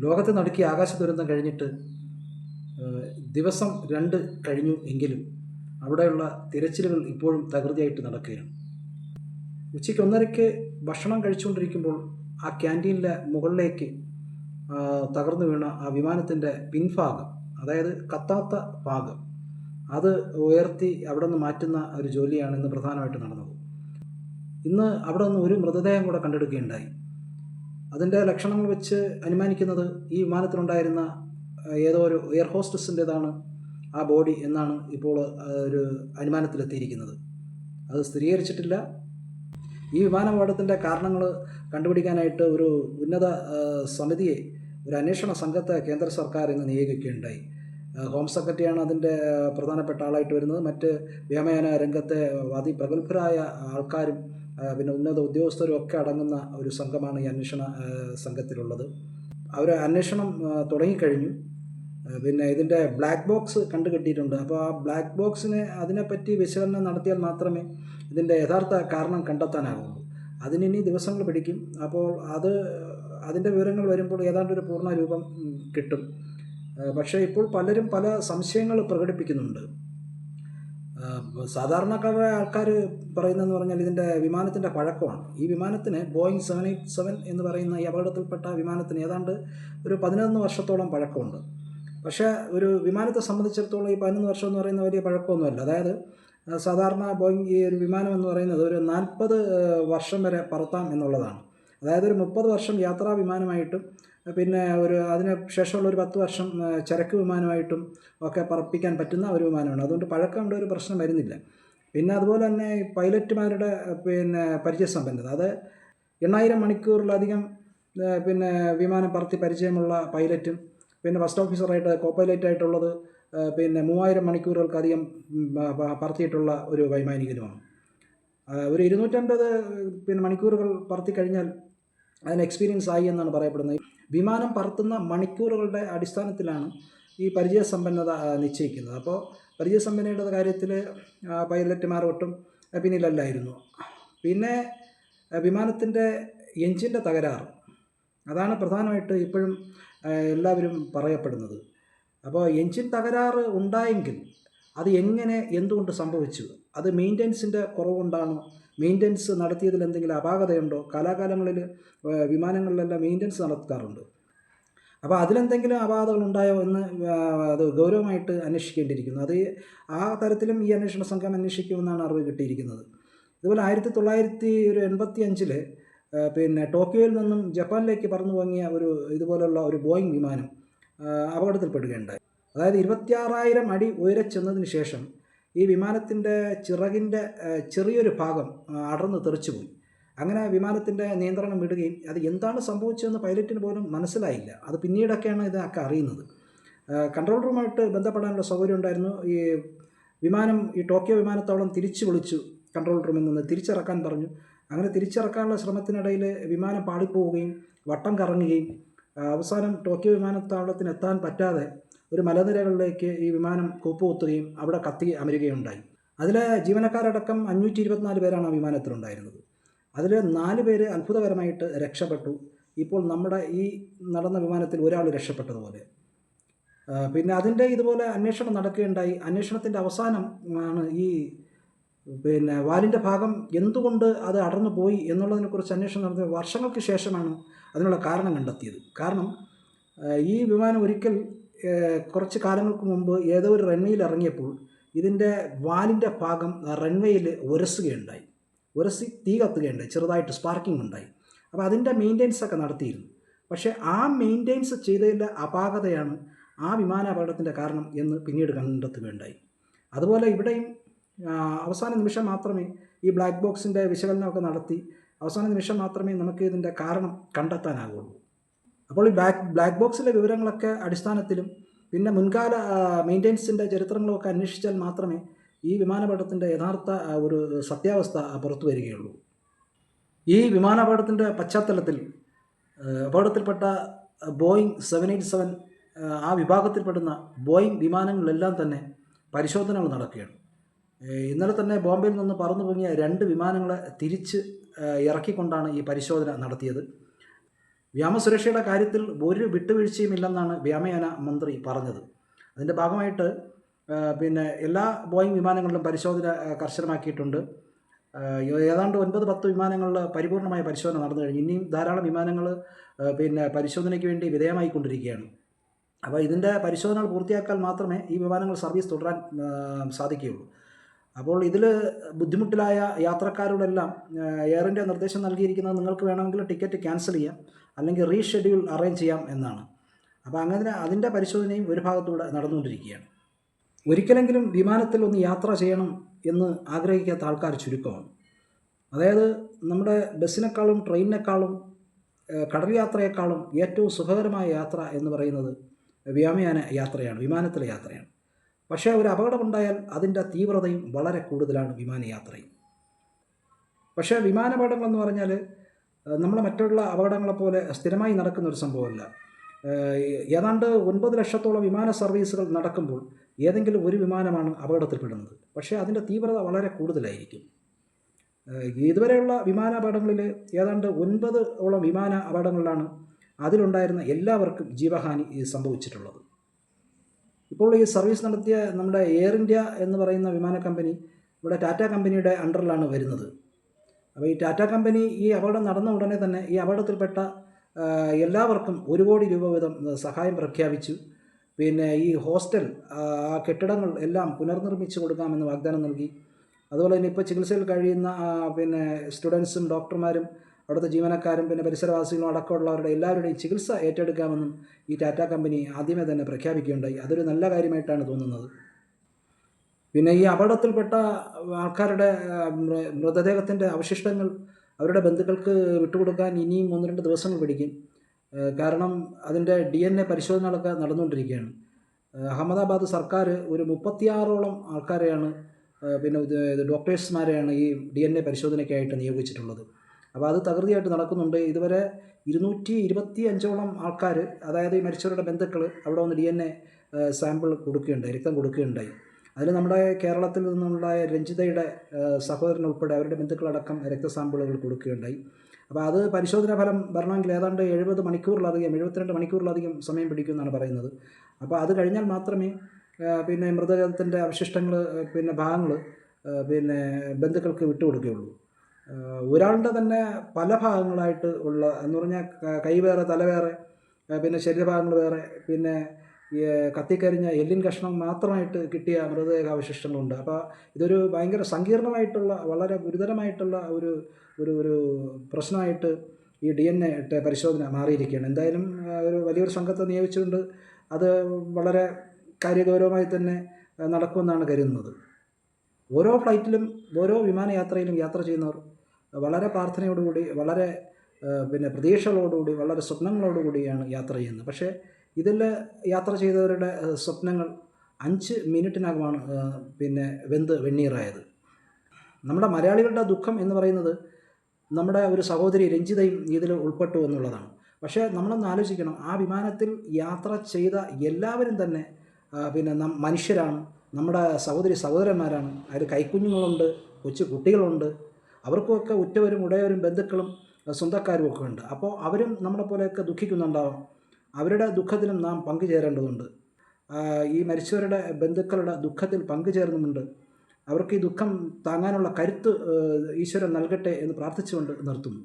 ലോകത്തെ നടുക്കിയ ആകാശ ദുരന്തം കഴിഞ്ഞിട്ട് ദിവസം 2 കഴിഞ്ഞു എങ്കിലും അവിടെയുള്ള തിരച്ചിലുകൾ ഇപ്പോഴും തകൃതിയായിട്ട് നടക്കുകയാണ്. ഉച്ചയ്ക്ക് 1:30 ഭക്ഷണം കഴിച്ചുകൊണ്ടിരിക്കുമ്പോൾ ആ ക്യാൻറ്റീനിലെ മുകളിലേക്ക് തകർന്നു വീണ ആ വിമാനത്തിൻ്റെ പിൻഭാഗം, അതായത് കത്താത്ത ഭാഗം, അത് ഉയർത്തി അവിടെ നിന്ന് മാറ്റുന്ന ഒരു ജോലിയാണ് ഇന്ന് പ്രധാനമായിട്ട് നടന്നത്. ഇന്ന് അവിടെ നിന്ന് ഒരു മൃതദേഹം കൂടെ കണ്ടെടുക്കുകയുണ്ടായി. അതിൻ്റെ ലക്ഷണങ്ങൾ വെച്ച് അനുമാനിക്കുന്നത് ഈ വിമാനത്തിലുണ്ടായിരുന്ന ഏതോ ഒരു എയർ ഹോസ്റ്റസിൻ്റേതാണ് ആ ബോഡി എന്നാണ് ഇപ്പോൾ ഒരു അനുമാനത്തിലെത്തിയിരിക്കുന്നത്. അത് സ്ഥിരീകരിച്ചിട്ടില്ല. ഈ വിമാനാപകടത്തിൻ്റെ കാരണങ്ങൾ കണ്ടുപിടിക്കാനായിട്ട് ഒരു ഉന്നത സമിതിയെ, ഒരു അന്വേഷണ സംഘത്തെ കേന്ദ്ര സർക്കാർ ഇന്ന് നിയോഗിക്കുകയുണ്ടായി. ഹോം സെക്രട്ടറിയാണ് അതിൻ്റെ പ്രധാനപ്പെട്ട ആളായിട്ട് വരുന്നത്. മറ്റ് വ്യോമയാന രംഗത്തെ അതിപ്രഗത്ഭരായ ആൾക്കാരും പിന്നെ ഉന്നത ഉദ്യോഗസ്ഥരും ഒക്കെ അടങ്ങുന്ന ഒരു സംഘമാണ് ഈ അന്വേഷണ സംഘത്തിലുള്ളത്. അവർ അന്വേഷണം തുടങ്ങിക്കഴിഞ്ഞു. പിന്നെ ഇതിൻ്റെ ബ്ലാക്ക് ബോക്സ് കണ്ടുകിട്ടിയിട്ടുണ്ട്. അപ്പോൾ ആ ബ്ലാക്ക് ബോക്സിനെ അതിനെപ്പറ്റി വിശകലനം നടത്തിയാൽ മാത്രമേ ഇതിൻ്റെ യഥാർത്ഥ കാരണം കണ്ടെത്താനാകുള്ളൂ. അതിനി ദിവസങ്ങൾ പിടിക്കും. അപ്പോൾ അതിൻ്റെ വിവരങ്ങൾ വരുമ്പോൾ ഏതാണ്ടൊരു പൂർണ്ണ രൂപം കിട്ടും. പക്ഷേ ഇപ്പോൾ പലരും പല സംശയങ്ങൾ പ്രകടിപ്പിക്കുന്നുണ്ട്. സാധാരണക്കാരായ ആൾക്കാർ പറയുന്നതെന്ന് പറഞ്ഞാൽ ഇതിൻ്റെ വിമാനത്തിൻ്റെ പഴക്കമാണ്. ഈ വിമാനത്തിന് ബോയിങ് 787 എന്ന് പറയുന്ന ഈ അപകടത്തിൽപ്പെട്ട വിമാനത്തിന് ഏതാണ്ട് ഒരു 11 വർഷത്തോളം പഴക്കമുണ്ട്. പക്ഷേ ഒരു വിമാനത്തെ സംബന്ധിച്ചിടത്തോളം ഈ 11 വർഷം എന്ന് പറയുന്ന വലിയ പഴക്കമൊന്നുമല്ല. അതായത് സാധാരണ ബോയിങ് ഈ ഒരു വിമാനം എന്ന് പറയുന്നത് ഒരു 40 വർഷം വരെ പറത്താം എന്നുള്ളതാണ്. അതായത് ഒരു 30 വർഷം യാത്രാ വിമാനമായിട്ടും പിന്നെ അതിന് ശേഷമുള്ള ഒരു 10 വർഷം ചരക്ക് വിമാനമായിട്ടും ഒക്കെ പറപ്പിക്കാൻ പറ്റുന്ന ഒരു വിമാനമാണ്. അതുകൊണ്ട് പഴക്കമുള്ള ഒരു പ്രശ്നം വരുന്നില്ല. പിന്നെ അതുപോലെ തന്നെ പൈലറ്റുമാരുടെ പരിചയസമ്പന്നത, അത് 8000 മണിക്കൂറിലധികം വിമാനം പറത്തി പരിചയമുള്ള പൈലറ്റും പിന്നെ ഫസ്റ്റ് ഓഫീസറായിട്ട് കോപ്പൈലറ്റായിട്ടുള്ളത് 3000 മണിക്കൂറുകൾക്കധികം പറത്തിയിട്ടുള്ള ഒരു വൈമാനികനുമാണ്. ഒരു 250 മണിക്കൂറുകൾ പറത്തി കഴിഞ്ഞാൽ അതിന് എക്സ്പീരിയൻസ് ആയി എന്നാണ് പറയപ്പെടുന്നത്. വിമാനം പറത്തുന്ന മണിക്കൂറുകളുടെ അടിസ്ഥാനത്തിലാണ് ഈ പരിചയസമ്പന്നത നിശ്ചയിക്കുന്നത്. അപ്പോൾ പരിചയസമ്പന്നതയുടെ കാര്യത്തിൽ പൈലറ്റുമാർ ഒട്ടും പിന്നിലല്ലായിരുന്നു. പിന്നെ വിമാനത്തിൻ്റെ എൻജിൻ്റെ തകരാറ്, അതാണ് പ്രധാനമായിട്ട് ഇപ്പോഴും എല്ലാവരും പറയപ്പെടുന്നത്. അപ്പോൾ എൻജിൻ തകരാറ് ഉണ്ടായെങ്കിൽ അത് എങ്ങനെ, എന്തുകൊണ്ട് സംഭവിച്ചു? അത് മെയിൻ്റനൻസിൻ്റെ കുറവുകൊണ്ടാണോ? മെയിൻ്റനൻസ് നടത്തിയതിൽ എന്തെങ്കിലും അപാകതയുണ്ടോ? കാലാകാലങ്ങളിൽ വിമാനങ്ങളിലെല്ലാം മെയിൻ്റനൻസ് നടത്താറുണ്ട്. അപ്പോൾ അതിലെന്തെങ്കിലും അപാകതകൾ ഉണ്ടായോ എന്ന് അത് ഗൗരവമായിട്ട് അന്വേഷിക്കേണ്ടിയിരിക്കുന്നു. അത് ആ തരത്തിലും ഈ അന്വേഷണ സംഘം അന്വേഷിക്കുമെന്നാണ് അറിവ് കിട്ടിയിരിക്കുന്നത്. ഇതുപോലെ 1985 ടോക്കിയോയിൽ നിന്നും ജപ്പാനിലേക്ക് പറന്നു വാങ്ങിയ ഇതുപോലുള്ള ഒരു ബോയിങ് വിമാനം അപകടത്തിൽപ്പെടുകയുണ്ടായി. അതായത് 26,000 അടി ഉയരച്ചെന്നതിന് ശേഷം ഈ വിമാനത്തിൻ്റെ ചിറകിൻ്റെ ചെറിയൊരു ഭാഗം അടർന്ന് തെറിച്ചുപോയി. അങ്ങനെ വിമാനത്തിൻ്റെ നിയന്ത്രണം വിടുകയും അത് എന്താണ് സംഭവിച്ചതെന്ന് പൈലറ്റിന് പോലും മനസ്സിലായില്ല. അത് പിന്നീടൊക്കെയാണ് ഇതൊക്കെ അറിയുന്നത്. കൺട്രോൾ റൂമായിട്ട് ബന്ധപ്പെടാനുള്ള സൗകര്യം ഉണ്ടായിരുന്നു. ഈ വിമാനം ടോക്കിയോ വിമാനത്താവളം തിരിച്ചു വിളിച്ചു. കൺട്രോൾ റൂമിൽ നിന്ന് തിരിച്ചിറക്കാൻ പറഞ്ഞു. അങ്ങനെ തിരിച്ചിറക്കാനുള്ള ശ്രമത്തിനിടയിൽ വിമാനം പാളിപ്പോവുകയും വട്ടം കറങ്ങുകയും അവസാനം ടോക്കിയോ വിമാനത്താവളത്തിന് എത്താൻ പറ്റാതെ ഒരു മലനിരകളിലേക്ക് ഈ വിമാനം കൂപ്പുകുത്തുകയും അവിടെ കത്തി അമരുകയുണ്ടായി. അതിലെ ജീവനക്കാരടക്കം 524 പേരാണ് ആ വിമാനത്തിലുണ്ടായിരുന്നത്. അതിൽ 4 പേര് അത്ഭുതകരമായിട്ട് രക്ഷപ്പെട്ടു. ഇപ്പോൾ നമ്മുടെ ഈ നടന്ന വിമാനത്തിൽ ഒരാൾ രക്ഷപ്പെട്ടതുപോലെ. പിന്നെ അതിൻ്റെ ഇതുപോലെ അന്വേഷണം നടക്കുകയുണ്ടായി. അന്വേഷണത്തിൻ്റെ അവസാനം ആണ് ഈ വാലിൻ്റെ ഭാഗം എന്തുകൊണ്ട് അത് അടർന്നു പോയി എന്നുള്ളതിനെക്കുറിച്ച് അന്വേഷണം നടത്തിയ വർഷങ്ങൾക്ക് ശേഷമാണ് അതിനുള്ള കാരണം കണ്ടെത്തിയത്. കാരണം ഈ വിമാനം ഒരിക്കൽ കുറച്ച് കാലങ്ങൾക്ക് മുമ്പ് ഏതോ ഒരു റൺവേയിൽ ഇറങ്ങിയപ്പോൾ ഇതിൻ്റെ വാലിൻ്റെ ഭാഗം റൺവേയിൽ ഉരസി തീ കത്തുകയുണ്ടായി, ചെറുതായിട്ട് സ്പാർക്കിംഗ് ഉണ്ടായി. അപ്പോൾ അതിൻ്റെ മെയിൻ്റെനൻസ് ഒക്കെ നടത്തിയിരുന്നു. പക്ഷേ ആ മെയിൻ്റെനൻസ് ചെയ്തതിൻ്റെ അപാകതയാണ് ആ വിമാനാപകടത്തിൻ്റെ കാരണം എന്ന് പിന്നീട് കണ്ടെത്തുകയുണ്ടായി. അതുപോലെ ഇവിടെയും അവസാന നിമിഷം മാത്രമേ ഈ ബ്ലാക്ക് ബോക്സിൻ്റെ വിശകലനമൊക്കെ നടത്തി അവസാന നിമിഷം മാത്രമേ നമുക്ക് ഇതിൻ്റെ കാരണം കണ്ടെത്താനാകുള്ളൂ. അപ്പോൾ ഈ ബ്ലാക്ക് ബോക്സിലെ വിവരങ്ങളൊക്കെ അടിസ്ഥാനത്തിലും പിന്നെ മുൻകാല മെയിൻ്റെനൻസിൻ്റെ ചരിത്രങ്ങളൊക്കെ അന്വേഷിച്ചാൽ മാത്രമേ ഈ വിമാനാപകടത്തിൻ്റെ യഥാർത്ഥ ഒരു സത്യാവസ്ഥ പുറത്തു വരികയുള്ളൂ. ഈ വിമാനാപകടത്തിൻ്റെ പശ്ചാത്തലത്തിൽ അപകടത്തിൽപ്പെട്ട ബോയിങ് 787 ആ വിഭാഗത്തിൽപ്പെടുന്ന ബോയിങ് വിമാനങ്ങളിലെല്ലാം തന്നെ പരിശോധനകൾ നടക്കുകയാണ്. ഇന്നലെ തന്നെ ബോംബെയിൽ നിന്ന് പറന്നു പൊങ്ങിയ 2 വിമാനങ്ങളെ തിരിച്ച് ഇറക്കിക്കൊണ്ടാണ് ഈ പരിശോധന നടത്തിയത്. വ്യോമസുരക്ഷയുടെ കാര്യത്തിൽ ഒരു വിട്ടുവീഴ്ചയുമില്ലെന്നാണ് വ്യോമയാന മന്ത്രി പറഞ്ഞത്. അതിൻ്റെ ഭാഗമായിട്ട് എല്ലാ ബോയിങ് വിമാനങ്ങളിലും പരിശോധന കർശനമാക്കിയിട്ടുണ്ട്. ഏതാണ്ട് 9-10 വിമാനങ്ങളിൽ പരിപൂർണമായ പരിശോധന നടന്നു കഴിഞ്ഞു. ഇനിയും ധാരാളം വിമാനങ്ങൾ പരിശോധനയ്ക്ക് വേണ്ടി വിധേയമായിക്കൊണ്ടിരിക്കുകയാണ്. അപ്പോൾ ഇതിൻ്റെ പരിശോധനകൾ പൂർത്തിയാക്കാൻ മാത്രമേ ഈ വിമാനങ്ങൾ സർവീസ് തുടരാൻ സാധിക്കുകയുള്ളൂ. അപ്പോൾ ഇതിൽ ബുദ്ധിമുട്ടിലായ യാത്രക്കാരോടെല്ലാം എയർ ഇന്ത്യ നിർദ്ദേശം നൽകിയിരിക്കുന്നത് നിങ്ങൾക്ക് വേണമെങ്കിൽ ടിക്കറ്റ് ക്യാൻസൽ ചെയ്യാം, അല്ലെങ്കിൽ റീഷെഡ്യൂൾ അറേഞ്ച് ചെയ്യാം എന്നാണ്. അപ്പോൾ അങ്ങനെ അതിൻ്റെ പരിശോധനയും ഒരു ഭാഗത്തൂടെ നടന്നുകൊണ്ടിരിക്കുകയാണ്. ഒരിക്കലെങ്കിലും വിമാനത്തിൽ ഒന്ന് യാത്ര ചെയ്യണം എന്ന് ആഗ്രഹിക്കാത്ത ആൾക്കാർ ചുരുക്കമാണ്. അതായത് നമ്മുടെ ബസ്സിനേക്കാളും ട്രെയിനിനേക്കാളും കടൽ യാത്രയേക്കാളും ഏറ്റവും സുഖകരമായ യാത്ര എന്ന് പറയുന്നത് വ്യോമയാന യാത്രയാണ്, വിമാനത്തിലെ യാത്രയാണ്. പക്ഷേ ഒരു അപകടമുണ്ടായാൽ അതിൻ്റെ തീവ്രതയും വളരെ കൂടുതലാണ് വിമാനയാത്രയും. പക്ഷേ വിമാനാപകടങ്ങളെന്ന് പറഞ്ഞാൽ നമ്മൾ മറ്റുള്ള അപകടങ്ങളെപ്പോലെ സ്ഥിരമായി നടക്കുന്ന ഒരു സംഭവമല്ല. ഏതാണ്ട് 9 ലക്ഷത്തോളം വിമാന സർവീസുകൾ നടക്കുമ്പോൾ ഏതെങ്കിലും ഒരു വിമാനമാണ് അപകടത്തിൽപ്പെടുന്നത്. പക്ഷേ അതിൻ്റെ തീവ്രത വളരെ കൂടുതലായിരിക്കും. ഇതുവരെയുള്ള വിമാനാപകടങ്ങളിൽ ഏതാണ്ട് 9 വിമാന അപകടങ്ങളിലാണ് അതിലുണ്ടായിരുന്ന എല്ലാവർക്കും ജീവഹാനി സംഭവിച്ചിട്ടുള്ളത്. ഇപ്പോൾ ഈ സർവീസ് നടത്തിയ നമ്മുടെ എയർ ഇന്ത്യ എന്ന് പറയുന്ന വിമാന കമ്പനി ഇവിടെ ടാറ്റ കമ്പനിയുടെ അണ്ടറിലാണ് വരുന്നത്. അപ്പോൾ ഈ ടാറ്റ കമ്പനി ഈ അപകടം നടന്ന ഉടനെ തന്നെ ഈ അപകടത്തിൽപ്പെട്ട എല്ലാവർക്കും 1 കോടി രൂപ വീതം സഹായം പ്രഖ്യാപിച്ചു. ഈ ഹോസ്റ്റൽ കെട്ടിടങ്ങൾ എല്ലാം പുനർനിർമ്മിച്ച് കൊടുക്കാമെന്ന് വാഗ്ദാനം നൽകി. അതുപോലെ തന്നെ ഇപ്പോൾ ചികിത്സയിൽ കഴിയുന്ന സ്റ്റുഡൻസും ഡോക്ടർമാരും അവിടുത്തെ ജീവനക്കാരും പരിസരവാസികളും അടക്കമുള്ളവരുടെ എല്ലാവരുടെയും ചികിത്സ ഏറ്റെടുക്കാമെന്നും ഈ ടാറ്റ കമ്പനി ആദ്യമേ തന്നെ പ്രഖ്യാപിക്കുകയുണ്ടായി. അതൊരു നല്ല കാര്യമായിട്ടാണ് തോന്നുന്നത്. ഈ അപകടത്തിൽപ്പെട്ട ആൾക്കാരുടെ മൃതദേഹത്തിൻ്റെ അവശിഷ്ടങ്ങൾ അവരുടെ ബന്ധുക്കൾക്ക് വിട്ടുകൊടുക്കാൻ ഇനിയും 1-2 ദിവസങ്ങൾ പിടിക്കും. കാരണം അതിൻ്റെ DNA പരിശോധനകളൊക്കെ നടന്നുകൊണ്ടിരിക്കുകയാണ്. അഹമ്മദാബാദ് സർക്കാർ ഒരു 36ഓളം ആൾക്കാരെയാണ് ഡോക്ടേഴ്സ്മാരെയാണ് ഈ DNA പരിശോധനയ്ക്കായിട്ട് നിയോഗിച്ചിട്ടുള്ളത്. അപ്പോൾ അത് തകൃതിയായിട്ട് നടക്കുന്നുണ്ട്. ഇതുവരെ 225ഓളം ആൾക്കാർ, അതായത് ഈ മരിച്ചവരുടെ ബന്ധുക്കൾ അവിടെ വന്ന് DNA സാമ്പിൾ കൊടുക്കുകയുണ്ടായി, രക്തം കൊടുക്കുകയുണ്ടായി. അതിൽ നമ്മുടെ കേരളത്തിൽ നിന്നുള്ള രഞ്ജിതയുടെ സഹോദരൻ ഉൾപ്പെടെ അവരുടെ ബന്ധുക്കളടക്കം രക്തസാമ്പിളുകൾ കൊടുക്കുകയുണ്ടായി. അപ്പോൾ അത് പരിശോധനാ ഫലം വരണമെങ്കിൽ ഏതാണ്ട് 72 മണിക്കൂറിലധികം സമയം പിടിക്കുമെന്നാണ് പറയുന്നത്. അപ്പോൾ അത് കഴിഞ്ഞാൽ മാത്രമേ മൃതദേഹത്തിൻ്റെ അവശിഷ്ടങ്ങൾ ഭാഗങ്ങൾ ബന്ധുക്കൾക്ക് വിട്ടുകൊടുക്കുകയുള്ളൂ. ഒരാളുടെ തന്നെ പല ഭാഗങ്ങളായിട്ട് ഉള്ള എന്ന് പറഞ്ഞാൽ കൈ വേറെ, തല വേറെ, ശരീരഭാഗങ്ങൾ വേറെ, കത്തിക്കരിഞ്ഞ എല്ലിൻ കഷ്ണം മാത്രമായിട്ട് കിട്ടിയ മൃതദേഹാവശിഷ്ടങ്ങളുണ്ട്. അപ്പോൾ ഇതൊരു ഭയങ്കര സങ്കീർണമായിട്ടുള്ള വളരെ ഗുരുതരമായിട്ടുള്ള ഒരു പ്രശ്നമായിട്ട് ഈ DNA പരിശോധന മാറിയിരിക്കുകയാണ്. എന്തായാലും ഒരു വലിയൊരു സംഘത്തെ നിയോഗിച്ചുകൊണ്ട് അത് വളരെ കാര്യഗൗരവമായി തന്നെ നടക്കുമെന്നാണ് കരുതുന്നത്. ഓരോ ഫ്ലൈറ്റിലും ഓരോ വിമാനയാത്രയിലും യാത്ര ചെയ്യുന്നവർ വളരെ പ്രാർത്ഥനയോടുകൂടി, വളരെ പ്രതീക്ഷകളോടുകൂടി, വളരെ സ്വപ്നങ്ങളോടുകൂടിയാണ് യാത്ര ചെയ്യുന്നത്. പക്ഷേ ഇതിൽ യാത്ര ചെയ്തവരുടെ സ്വപ്നങ്ങൾ 5 മിനിറ്റിനകമാണ് വെന്ത് വെണ്ണീറായത്. നമ്മുടെ മലയാളികളുടെ ദുഃഖം എന്ന് പറയുന്നത് നമ്മുടെ ഒരു സഹോദരി രഞ്ജിതയും ഇതിൽ ഉൾപ്പെട്ടു എന്നുള്ളതാണ്. പക്ഷേ നമ്മളൊന്ന് ആലോചിക്കണം, ആ വിമാനത്തിൽ യാത്ര ചെയ്ത എല്ലാവരും തന്നെ മനുഷ്യരാണ്, നമ്മുടെ സഹോദരന്മാരാണ്. അതിൽ കൈക്കുഞ്ഞുങ്ങളുണ്ട്, കൊച്ചു കുട്ടികളുണ്ട്, അവർക്കുമൊക്കെ ഉറ്റവരും ഉടയവരും ബന്ധുക്കളും സ്വന്തക്കാരും ഒക്കെ ഉണ്ട്. അപ്പോൾ അവരും നമ്മളെ പോലെയൊക്കെ ദുഃഖിക്കുന്നുണ്ടാവാം. അവരുടെ ദുഃഖത്തിലും നാം പങ്കുചേരേണ്ടതുണ്ട്. ഈ മരിച്ചവരുടെ ബന്ധുക്കളുടെ ദുഃഖത്തിൽ പങ്കുചേർന്നുമുണ്ട്. അവർക്ക് ഈ ദുഃഖം താങ്ങാനുള്ള കരുത്ത് ഈശ്വരൻ നൽകട്ടെ എന്ന് പ്രാർത്ഥിച്ചുകൊണ്ട് നിർത്തുന്നു.